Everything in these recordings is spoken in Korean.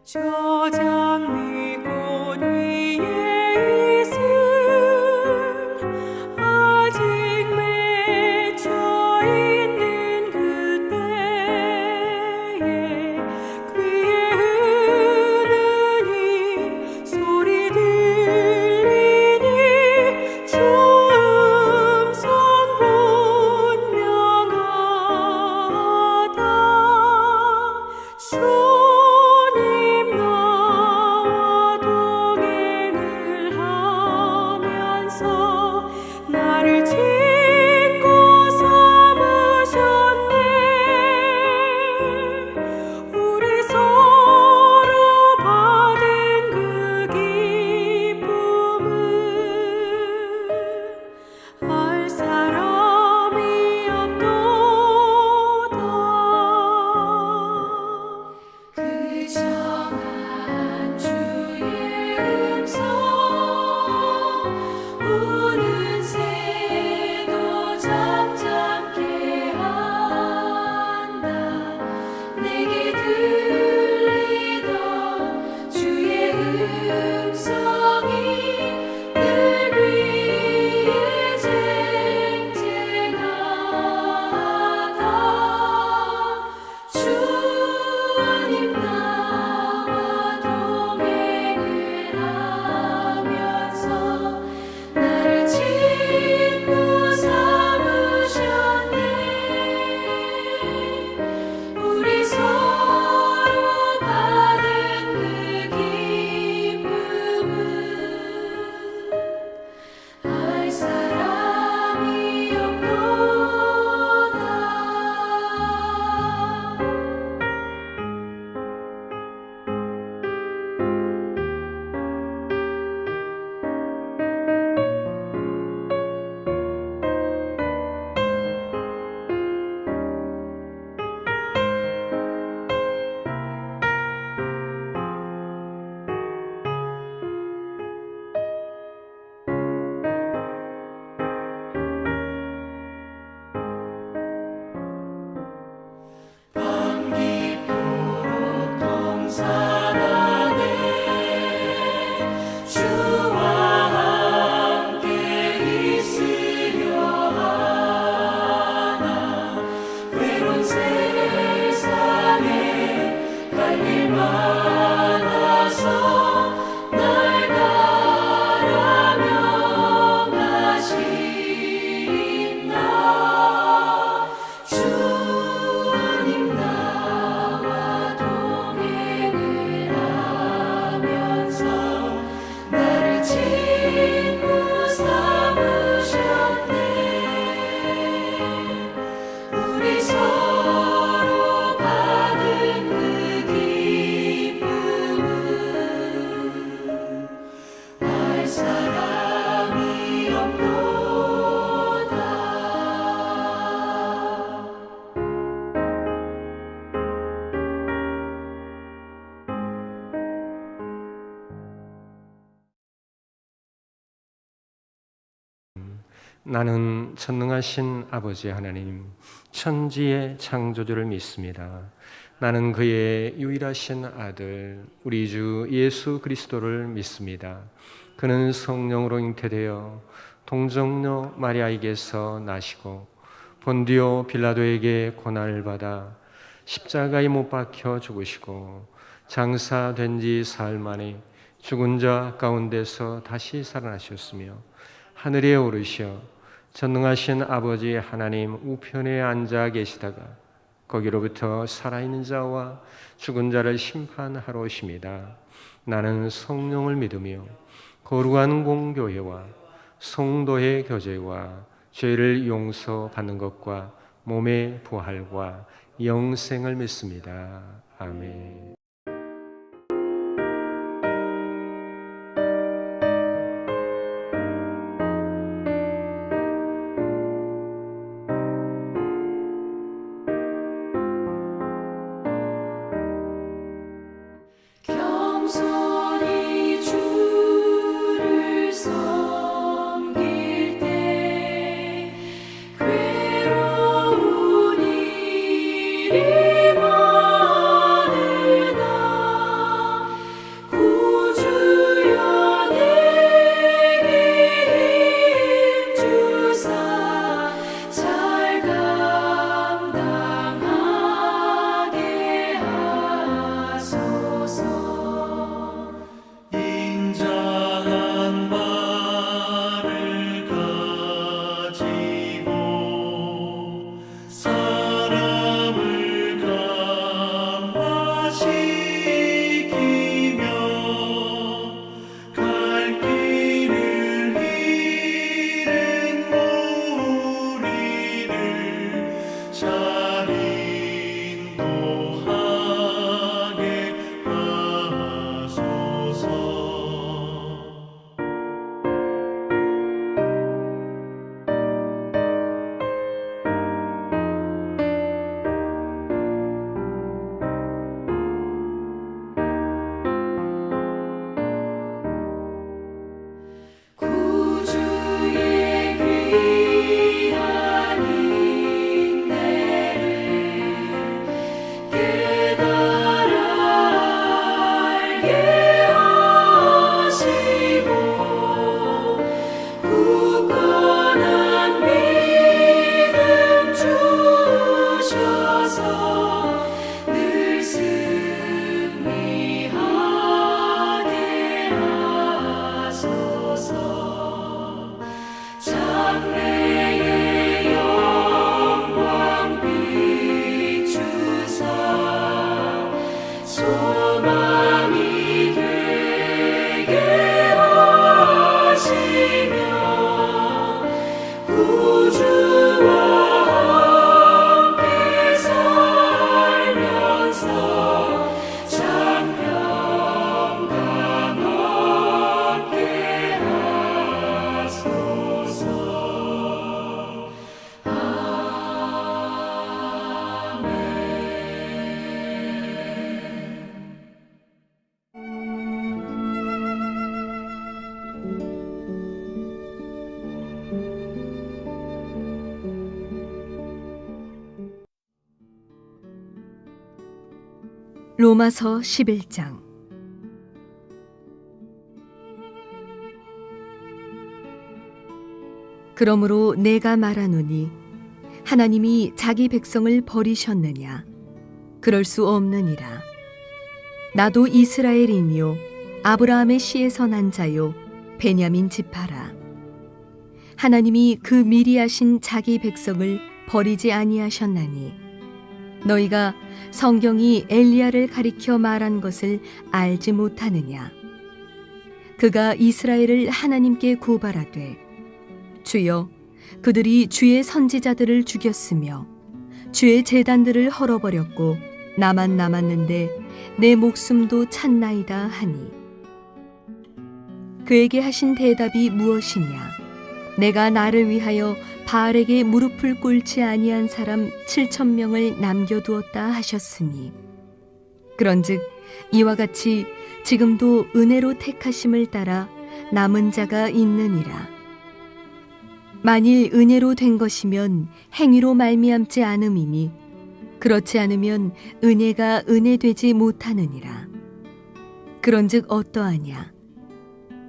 저 장미꽃 위에 있음 아직 맺혀 있는 그때에 귀에 흐르는 이 소리 들리니 주 음성 분명하다. 주님 나와 동행을 하면서 나를 짓고 삼으셨네. 우리 서로 받은 그 기쁨은 알 사람이 없도다. 그 정한 주의 음성 우는 새도 잠잠케 한다. 내게 들리던 주의 음성이 늘 위에 쟁쟁하다. 주님 나와 동행을 하면서 나를 친구 삼으셨네. 우리 서로 받은 그 기쁨은 알 사람이 없도다. 밤 깊도록 동산하네. 주와 함께 있으려 하나. 외로운 세상에 갈 일 많아서 날 가라 명하시나. 주님 나와 동행을 하면서 나를 친구 삼으셨네. 우리 서로 받은 그 기쁨은 알 사람이 없도다. 나는 전능하신 아버지 하나님, 천지의 창조주를 믿습니다. 나는 그의 유일하신 아들, 우리 주 예수 그리스도를 믿습니다. 그는 성령으로 잉태되어 동정녀 마리아에게서 나시고 본디오 빌라도에게 고난을 받아 십자가에 못 박혀 죽으시고 장사된 지 사흘 만에 죽은 자 가운데서 다시 살아나셨으며 하늘에 오르셔 전능하신 아버지 하나님 우편에 앉아 계시다가 거기로부터 살아있는 자와 죽은 자를 심판하러 오십니다. 나는 성령을 믿으며 거룩한 공교회와 성도의 교제와 죄를 용서받는 것과 몸의 부활과 영생을 믿습니다. 아멘. 겸손히 주를 섬길 때 괴로운 일이 많은 로마서 11장. 그러므로 내가 말하노니 하나님이 자기 백성을 버리셨느냐? 그럴 수 없느니라. 나도 이스라엘이니요 아브라함의 씨에서 난 자요 베냐민 지파라. 하나님이 그 미리 하신 자기 백성을 버리지 아니하셨나니 너희가 성경이 엘리야를 가리켜 말한 것을 알지 못하느냐? 그가 이스라엘을 하나님께 고발하되 주여, 그들이 주의 선지자들을 죽였으며 주의 제단들을 헐어버렸고 나만 남았는데 내 목숨도 찼나이다 하니 그에게 하신 대답이 무엇이냐? 내가 나를 위하여 바알에게 무릎을 꿇지 아니한 사람 7,000명을 남겨두었다 하셨으니 그런즉 이와 같이 지금도 은혜로 택하심을 따라 남은 자가 있느니라. 만일 은혜로 된 것이면 행위로 말미암지 않음이니 그렇지 않으면 은혜가 은혜되지 못하느니라. 그런즉 어떠하냐?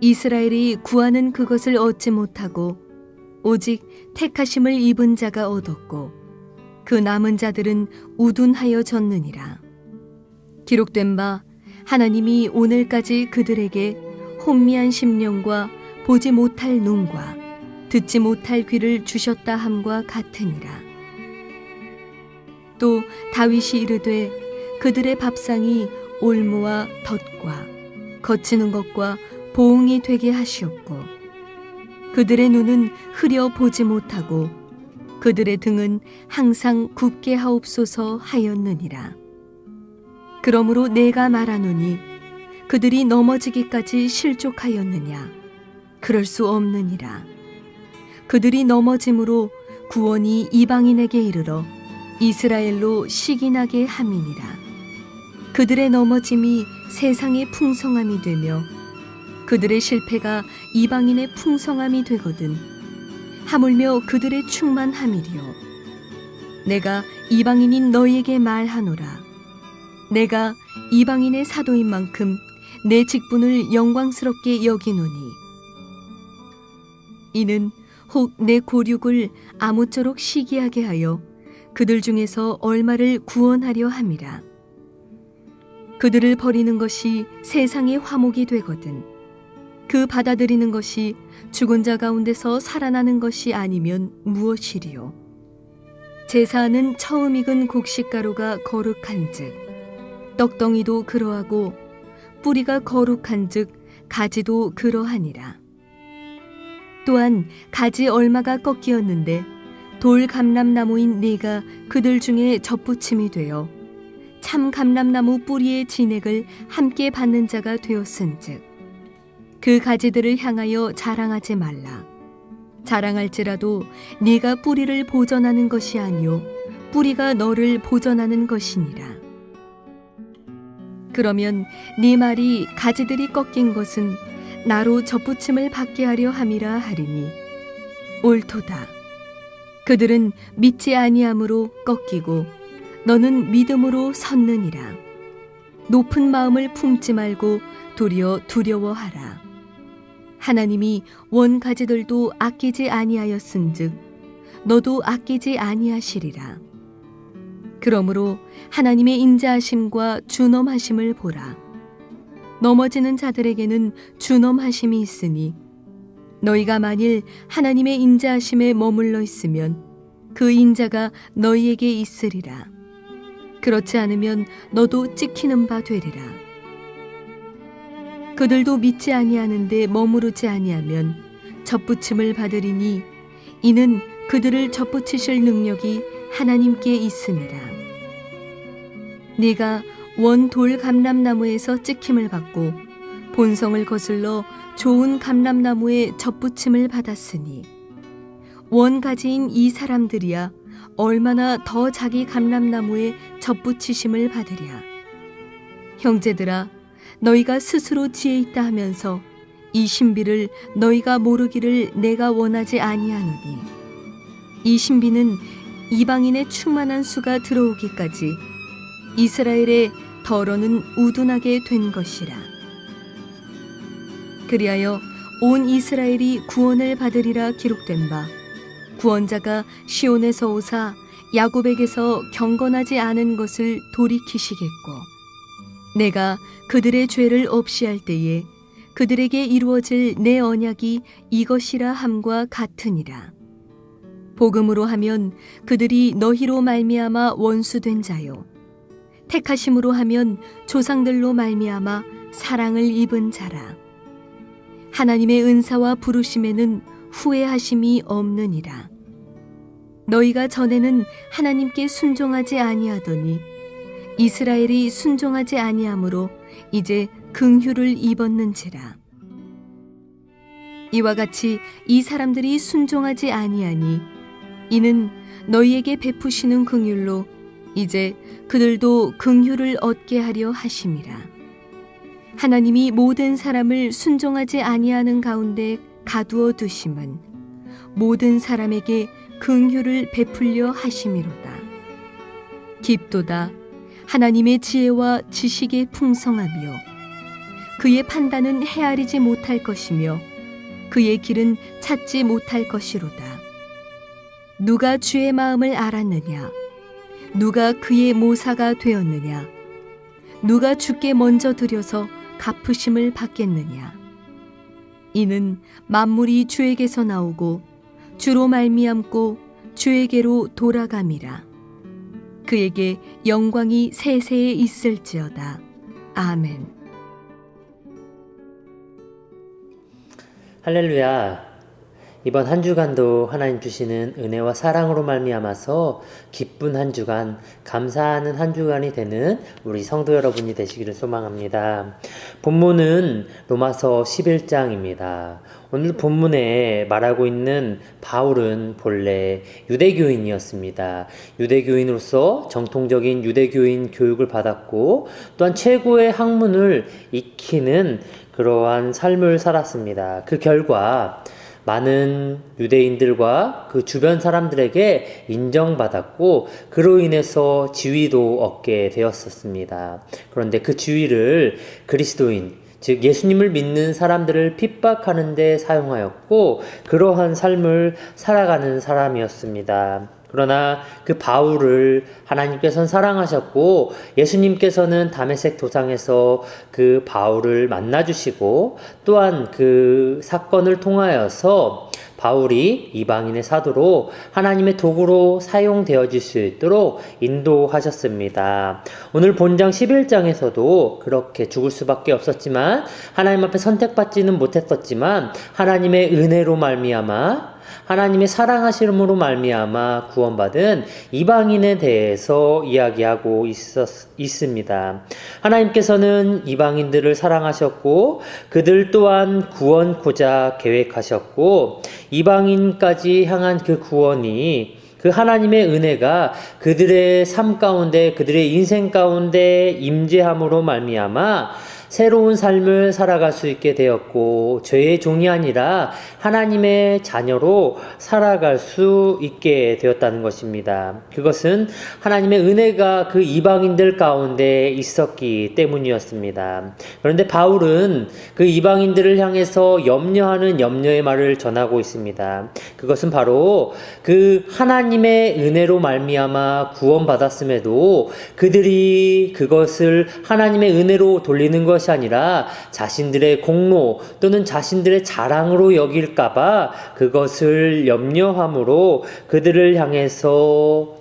이스라엘이 구하는 그것을 얻지 못하고 오직 택하심을 입은 자가 얻었고 그 남은 자들은 우둔하여 졌느니라. 기록된 바 하나님이 오늘까지 그들에게 혼미한 심령과 보지 못할 눈과 듣지 못할 귀를 주셨다 함과 같으니라. 또 다윗이 이르되 그들의 밥상이 올무와 덫과 거치는 것과 보응이 되게 하시옵고 그들의 눈은 흐려 보지 못하고 그들의 등은 항상 굽게 하옵소서 하였느니라. 그러므로 내가 말하노니 그들이 넘어지기까지 실족하였느냐? 그럴 수 없느니라. 그들이 넘어짐으로 구원이 이방인에게 이르러 이스라엘로 시기나게 함이니라. 그들의 넘어짐이 세상의 풍성함이 되며 그들의 실패가 이방인의 풍성함이 되거든 하물며 그들의 충만함이리요. 내가 이방인인 너희에게 말하노라. 내가 이방인의 사도인 만큼 내 직분을 영광스럽게 여기노니 이는 혹 내 고륙을 아무쪼록 시기하게 하여 그들 중에서 얼마를 구원하려 함이라. 그들을 버리는 것이 세상의 화목이 되거든 그 받아들이는 것이 죽은 자 가운데서 살아나는 것이 아니면 무엇이리요? 제사하는 처음 익은 곡식가루가 거룩한즉 떡덩이도 그러하고 뿌리가 거룩한즉 가지도 그러하니라. 또한 가지 얼마가 꺾이었는데 돌 감람나무인 네가 그들 중에 접붙임이 되어 참 감람나무 뿌리의 진액을 함께 받는 자가 되었은즉 그 가지들을 향하여 자랑하지 말라. 자랑할지라도 네가 뿌리를 보전하는 것이 아니요 뿌리가 너를 보전하는 것이니라. 그러면 네 말이 가지들이 꺾인 것은 나로 접붙임을 받게 하려 함이라 하리니 옳도다. 그들은 믿지 아니함으로 꺾이고 너는 믿음으로 섰느니라. 높은 마음을 품지 말고 도리어 두려워하라. 하나님이 원 가지들도 아끼지 아니하였은즉 너도 아끼지 아니하시리라. 그러므로 하나님의 인자하심과 준엄하심을 보라. 넘어지는 자들에게는 준엄하심이 있으니 너희가 만일 하나님의 인자하심에 머물러 있으면 그 인자가 너희에게 있으리라. 그렇지 않으면 너도 찍히는 바 되리라. 그들도 믿지 아니하는데 머무르지 아니하면 접붙임을 받으리니 이는 그들을 접붙이실 능력이 하나님께 있음이라. 네가 원 돌 감람나무에서 찍힘을 받고 본성을 거슬러 좋은 감람나무에 접붙임을 받았으니 원 가지인 이 사람들이야 얼마나 더 자기 감람나무에 접붙이심을 받으랴. 형제들아, 너희가 스스로 지혜 있다 하면서 이 신비를 너희가 모르기를 내가 원하지 아니하노니 이 신비는 이방인의 충만한 수가 들어오기까지 이스라엘에 더러는 우둔하게 된 것이라. 그리하여 온 이스라엘이 구원을 받으리라 기록된 바 구원자가 시온에서 오사 야곱에게서 경건하지 않은 것을 돌이키시겠고 내가 그들의 죄를 없이 할 때에 그들에게 이루어질 내 언약이 이것이라 함과 같으니라. 복음으로 하면 그들이 너희로 말미암아 원수된 자요 택하심으로 하면 조상들로 말미암아 사랑을 입은 자라. 하나님의 은사와 부르심에는 후회하심이 없느니라. 너희가 전에는 하나님께 순종하지 아니하더니 이스라엘이 순종하지 아니하므로 이제 긍휼을 입었는지라. 이와 같이 이 사람들이 순종하지 아니하니 이는 너희에게 베푸시는 긍휼로 이제 그들도 긍휼을 얻게 하려 하심이라. 하나님이 모든 사람을 순종하지 아니하는 가운데 가두어 두심은 모든 사람에게 긍휼을 베풀려 하심이로다. 깊도다 하나님의 지혜와 지식의 풍성하며 그의 판단은 헤아리지 못할 것이며 그의 길은 찾지 못할 것이로다. 누가 주의 마음을 알았느냐? 누가 그의 모사가 되었느냐? 누가 주께 먼저 드려서 갚으심을 받겠느냐? 이는 만물이 주에게서 나오고 주로 말미암고 주에게로 돌아감이라. 그에게 영광이 세세에 있을지어다. 아멘. 할렐루야. 이번 한 주간도 하나님 주시는 은혜와 사랑으로 말미암아서 기쁜 한 주간, 감사하는 한 주간이 되는 우리 성도 여러분이 되시기를 소망합니다. 본문은 로마서 11장입니다. 오늘 본문에 말하고 있는 바울은 본래 유대교인이었습니다. 유대교인으로서 정통적인 유대교인 교육을 받았고 또한 최고의 학문을 익히는 그러한 삶을 살았습니다. 그 결과 많은 유대인들과 그 주변 사람들에게 인정받았고 그로 인해서 지위도 얻게 되었었습니다. 그런데 그 지위를 그리스도인, 즉 예수님을 믿는 사람들을 핍박하는 데 사용하였고 그러한 삶을 살아가는 사람이었습니다. 그러나 그 바울을 하나님께서는 사랑하셨고 예수님께서는 다메섹 도상에서 그 바울을 만나주시고 또한 그 사건을 통하여서 바울이 이방인의 사도로 하나님의 도구로 사용되어질 수 있도록 인도하셨습니다. 오늘 본장 11장에서도 그렇게 죽을 수밖에 없었지만 하나님 앞에 선택받지는 못했었지만 하나님의 은혜로 말미암아 하나님의 사랑하심으로 말미암아 구원받은 이방인에 대해서 이야기하고 있습니다. 하나님께서는 이방인들을 사랑하셨고 그들 또한 구원코자 계획하셨고 이방인까지 향한 그 구원이 그 하나님의 은혜가 그들의 삶 가운데 그들의 인생 가운데 임재함으로 말미암아 새로운 삶을 살아갈 수 있게 되었고 죄의 종이 아니라 하나님의 자녀로 살아갈 수 있게 되었다는 것입니다. 그것은 하나님의 은혜가 그 이방인들 가운데 있었기 때문이었습니다. 그런데 바울은 그 이방인들을 향해서 염려하는 염려의 말을 전하고 있습니다. 그것은 바로 그 하나님의 은혜로 말미암아 구원받았음에도 그들이 그것을 하나님의 은혜로 돌리는 것이 아니라 자신들의 공로 또는 자신들의 자랑으로 여길까봐 그것을 염려함으로 그들을 향해서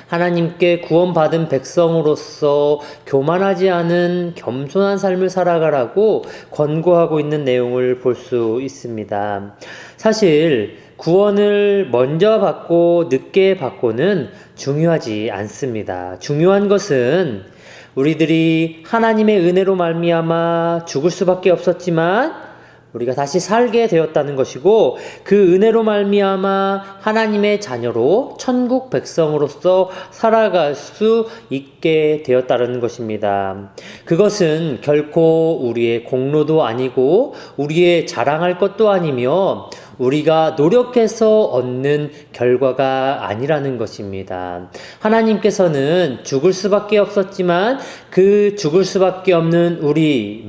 하나님께 구원받은 백성으로서 교만하지 않은 겸손한 삶을 살아가라고 권고하고 있는 내용을 볼 수 있습니다. 사실 구원을 먼저 받고 늦게 받고는 중요하지 않습니다. 중요한 것은 우리들이 하나님의 은혜로 말미암아 죽을 수밖에 없었지만 우리가 다시 살게 되었다는 것이고 그 은혜로 말미암아 하나님의 자녀로 천국 백성으로서 살아갈 수 있게 되었다는 것입니다. 그것은 결코 우리의 공로도 아니고 우리의 자랑할 것도 아니며 우리가 노력해서 얻는 결과가 아니라는 것입니다. 하나님께서는 죽을 수밖에 없었지만 그 죽을 수밖에 없는 우리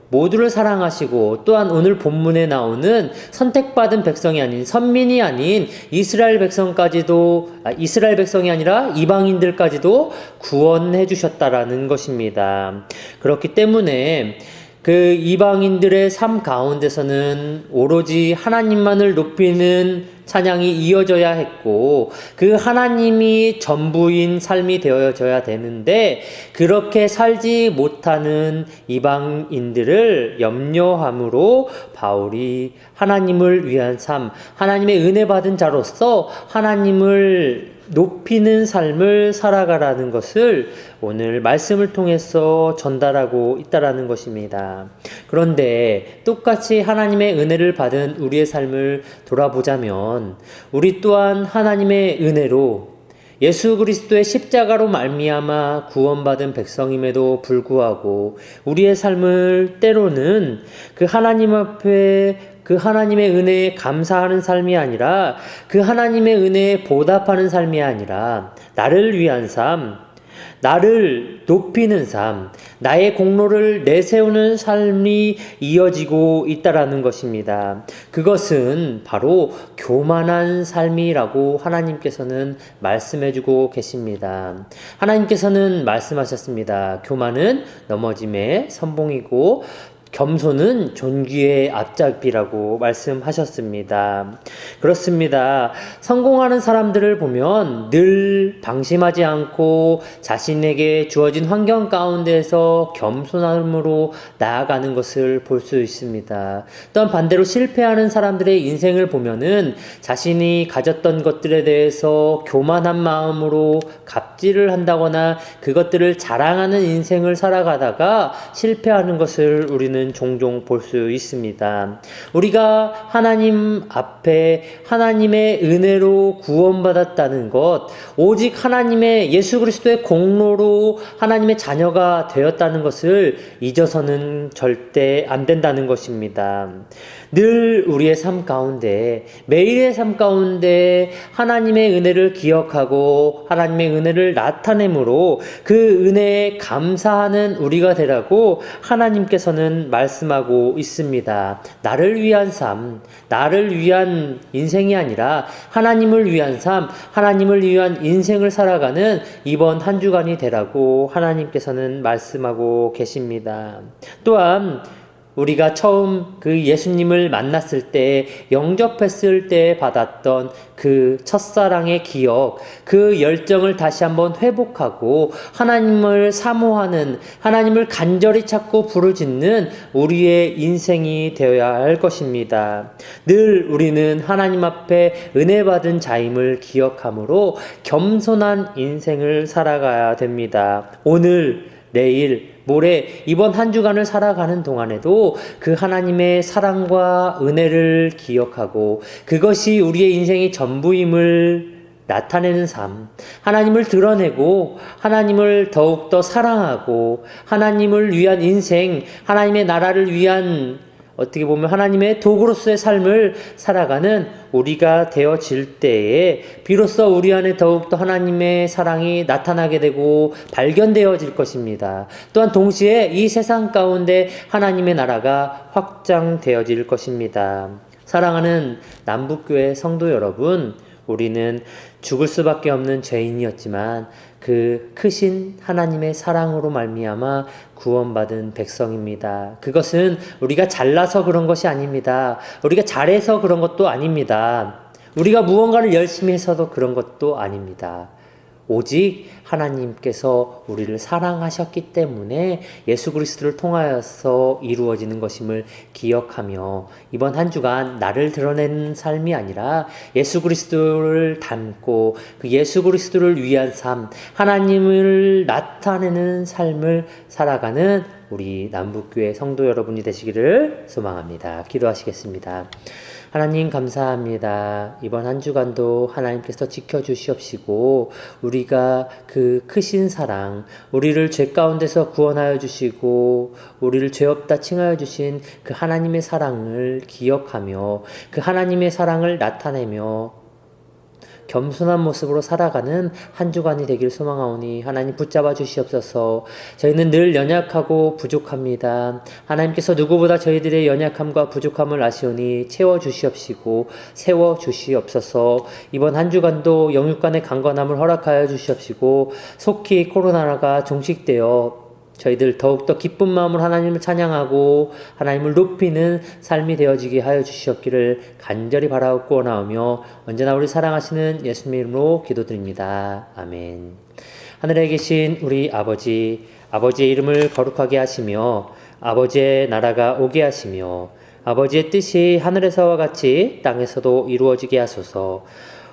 모두를 사랑하시고, 또한 오늘 본문에 나오는 선택받은 백성이 아닌, 선민이 아닌 이스라엘 백성이 아니라 이방인들까지도 구원해 주셨다라는 것입니다. 그렇기 때문에 그 이방인들의 삶 가운데서는 오로지 하나님만을 높이는 찬양이 이어져야 했고, 그 하나님이 전부인 삶이 되어져야 되는데, 그렇게 살지 못하는 이방인들을 염려함으로 바울이 하나님을 위한 삶, 하나님의 은혜 받은 자로서 하나님을 높이는 삶을 살아가라는 것을 오늘 말씀을 통해서 전달하고 있다라는 것입니다. 그런데 똑같이 하나님의 은혜를 받은 우리의 삶을 돌아보자면, 우리 또한 하나님의 은혜로 예수 그리스도의 십자가로 말미암아 구원받은 백성임에도 불구하고 우리의 삶을 때로는 그 하나님 앞에 그 하나님의 은혜에 감사하는 삶이 아니라, 그 하나님의 은혜에 보답하는 삶이 아니라 나를 위한 삶, 나를 높이는 삶, 나의 공로를 내세우는 삶이 이어지고 있다라는 것입니다. 그것은 바로 교만한 삶이라고 하나님께서는 말씀해주고 계십니다. 하나님께서는 말씀하셨습니다. 교만은 넘어짐의 선봉이고 겸손은 존귀의 앞잡이라고 말씀하셨습니다. 그렇습니다. 성공하는 사람들을 보면 늘 방심하지 않고 자신에게 주어진 환경 가운데서 겸손함으로 나아가는 것을 볼 수 있습니다. 또한 반대로 실패하는 사람들의 인생을 보면은 자신이 가졌던 것들에 대해서 교만한 마음으로 갑질을 한다거나 그것들을 자랑하는 인생을 살아가다가 실패하는 것을 우리는 종종 볼 수 있습니다. 우리가 하나님 앞에 하나님의 은혜로 구원받았다는 것, 오직 하나님의 예수 그리스도의 공로로 하나님의 자녀가 되었다는 것을 잊어서는 절대 안 된다는 것입니다. 늘 우리의 삶 가운데, 매일의 삶 가운데 하나님의 은혜를 기억하고 하나님의 은혜를 나타내므로 그 은혜에 감사하는 우리가 되라고 하나님께서는 말씀하고 있습니다. 나를 위한 삶, 나를 위한 인생이 아니라 하나님을 위한 삶, 하나님을 위한 인생을 살아가는 이번 한 주간이 되라고 하나님께서는 말씀하고 계십니다. 또한 우리가 처음 그 예수님을 만났을 때, 영접했을 때 받았던 그 첫사랑의 기억, 그 열정을 다시 한번 회복하고 하나님을 사모하는, 하나님을 간절히 찾고 부르짖는 우리의 인생이 되어야 할 것입니다. 늘 우리는 하나님 앞에 은혜 받은 자임을 기억함으로 겸손한 인생을 살아가야 됩니다. 오늘, 내일, 모레, 이번 한 주간을 살아가는 동안에도 그 하나님의 사랑과 은혜를 기억하고 그것이 우리의 인생의 전부임을 나타내는 삶, 하나님을 드러내고 하나님을 더욱더 사랑하고 하나님을 위한 인생, 하나님의 나라를 위한 어떻게 보면 하나님의 도구로서의 삶을 살아가는 우리가 되어질 때에 비로소 우리 안에 더욱더 하나님의 사랑이 나타나게 되고 발견되어질 것입니다. 또한 동시에 이 세상 가운데 하나님의 나라가 확장되어질 것입니다. 사랑하는 남북교회 성도 여러분, 우리는 죽을 수밖에 없는 죄인이었지만 그 크신 하나님의 사랑으로 말미암아 구원받은 백성입니다. 그것은 우리가 잘나서 그런 것이 아닙니다. 우리가 잘해서 그런 것도 아닙니다. 우리가 무언가를 열심히 해서도 그런 것도 아닙니다. 오직 하나님께서 우리를 사랑하셨기 때문에 예수 그리스도를 통하여서 이루어지는 것임을 기억하며 이번 한 주간 나를 드러내는 삶이 아니라 예수 그리스도를 닮고 그 예수 그리스도를 위한 삶, 하나님을 나타내는 삶을 살아가는 우리 남북교회 성도 여러분이 되시기를 소망합니다. 기도하시겠습니다. 하나님 감사합니다. 이번 한 주간도 하나님께서 지켜주시옵시고 우리가 그 크신 사랑, 우리를 죄 가운데서 구원하여 주시고 우리를 죄 없다 칭하여 주신 그 하나님의 사랑을 기억하며 그 하나님의 사랑을 나타내며 겸손한 모습으로 살아가는 한 주간이 되길 소망하오니 하나님 붙잡아 주시옵소서. 저희는 늘 연약하고 부족합니다. 하나님께서 누구보다 저희들의 연약함과 부족함을 아시오니 채워 주시옵시고 세워 주시옵소서. 이번 한 주간도 영육간의 강건함을 허락하여 주시옵시고 속히 코로나가 종식되어 저희들 더욱더 기쁜 마음으로 하나님을 찬양하고 하나님을 높이는 삶이 되어지게 하여 주시옵기를 간절히 바라옵고 원하오며 언제나 우리 사랑하시는 예수님의 이름으로 기도드립니다. 아멘. 하늘에 계신 우리 아버지, 아버지의 이름을 거룩하게 하시며 아버지의 나라가 오게 하시며 아버지의 뜻이 하늘에서와 같이 땅에서도 이루어지게 하소서.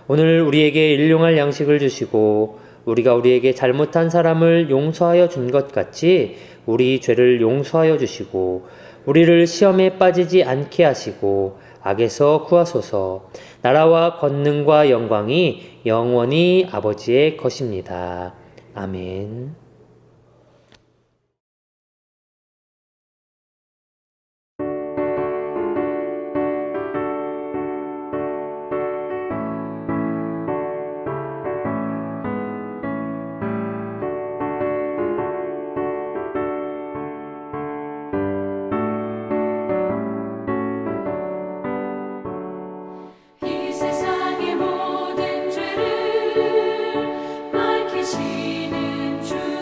오늘 우리에게 일용할 양식을 주시고 우리가 우리에게 잘못한 사람을 용서하여 준 것 같이 우리 죄를 용서하여 주시고 우리를 시험에 빠지지 않게 하시고 악에서 구하소서. 나라와 권능과 영광이 영원히 아버지의 것입니다. 아멘. 이 세상의 모든 죄를 밝히시는 주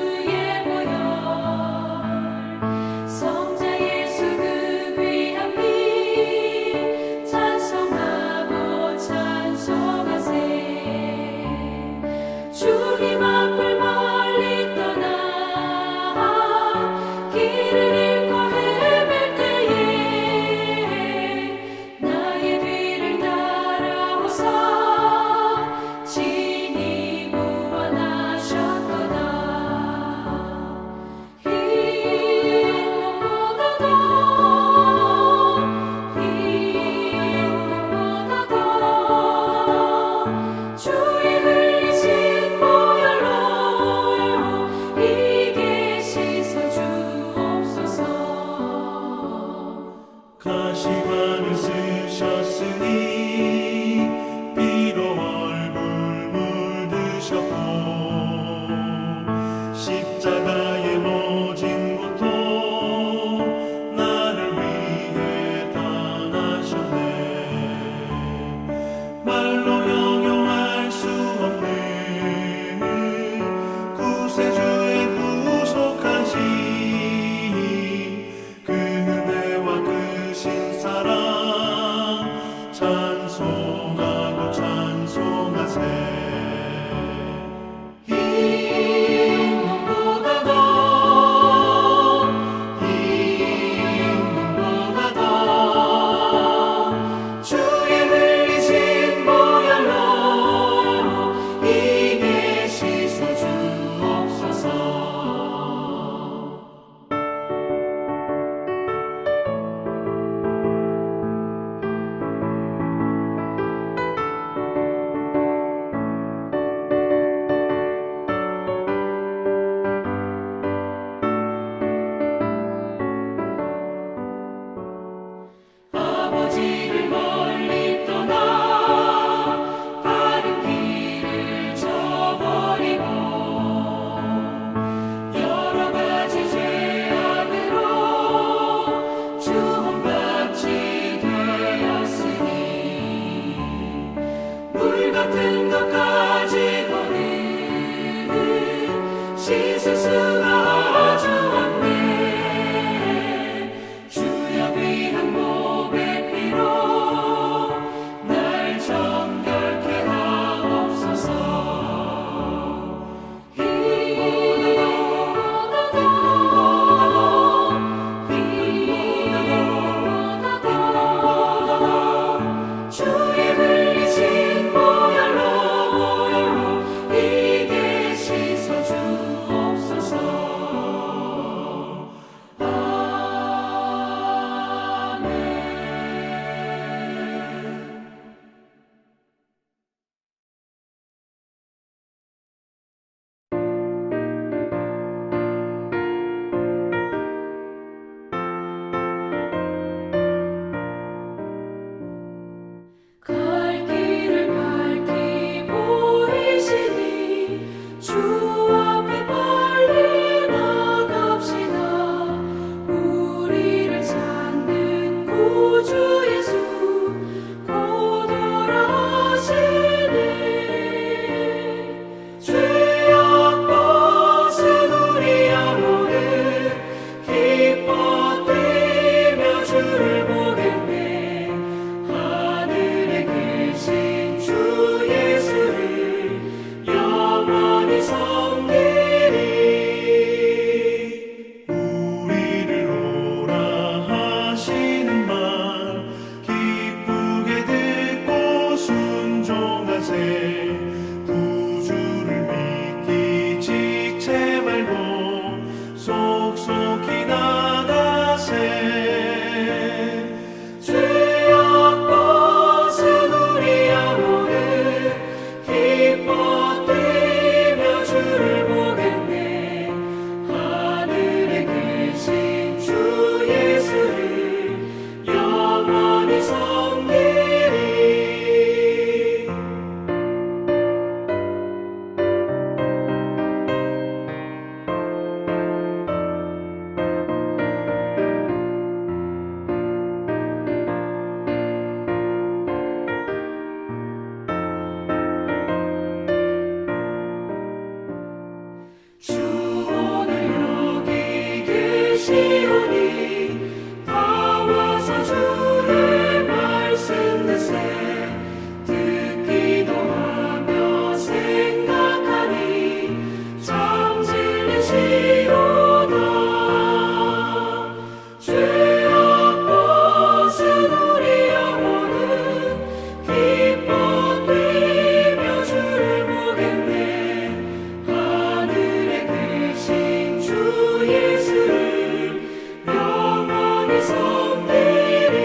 기뻐 뛰며 주를 보겠네. 하늘에 계신 주 예수를 영원히 섬기리. 우리를 오라 하시는 말 기쁘게 듣고 순종하세. 구주를 믿기 지체 말고 속속히 나가세. 죄악 벗은 우리 영혼은 기뻐 뛰며 주를 보겠네. 하늘에 계신 주 예수를 영원히 섬기리. 주 오늘 여기 계시오니 다 와서 주의 말씀 듣세. 듣기도 하며 생각하니 참 진리시로다. 죄악 벗은 우리 영혼은 기뻐 뛰며 주를 보겠네. 하늘에 계신 주 예수를 영원히 섬기리.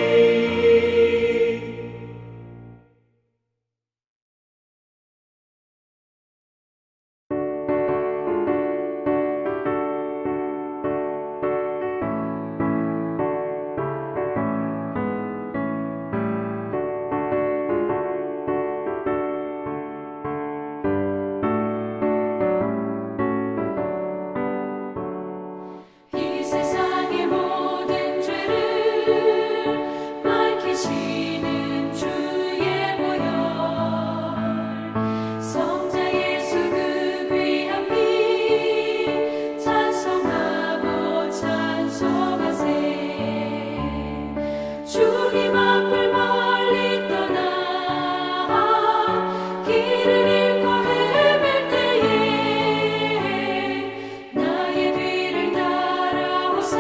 이 세상의 모든 죄를 밝히시는 주의 보혈, 성자 예수 그 귀한 피 찬송하고 찬송하세. 주님 앞을 멀리 떠나 길을 잃고 헤맬 때에 나의 뒤를 따라오사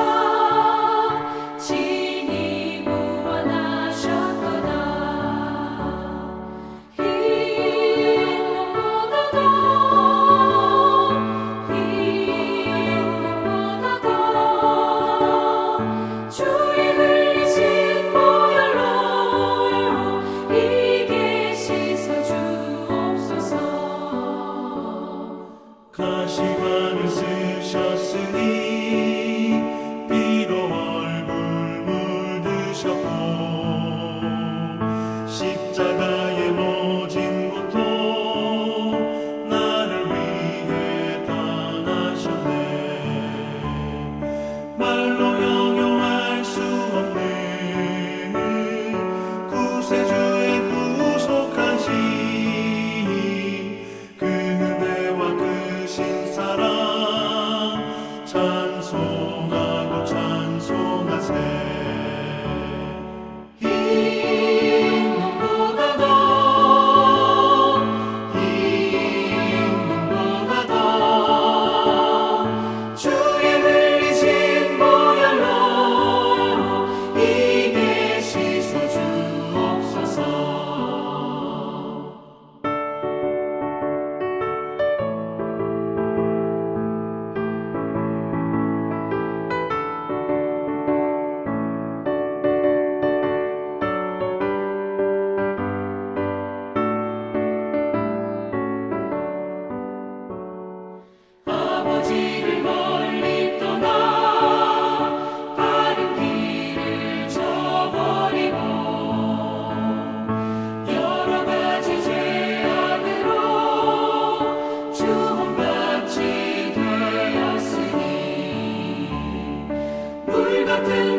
친히 구원하셨도다. 흰 눈보다 더 주의 흘리신 보혈로 이게 씻어 주옵소서. 가시관을 쓰셨으니 피로 얼굴 물드셨고 십자가에 모진 고통 나를 위해 당하셨네. 말로 형용할 수 없는 구세주의 구속하신 그 은혜와 크신 사랑 찬송하고 찬송하세. 흰 눈보다 더 주의 흘리신 보혈로 이게 씻어 주옵소서. 아버지를 멀리 떠나 바른 길을 저버리고 여러 가지 죄악으로 주혼받지 되었으니 물 같은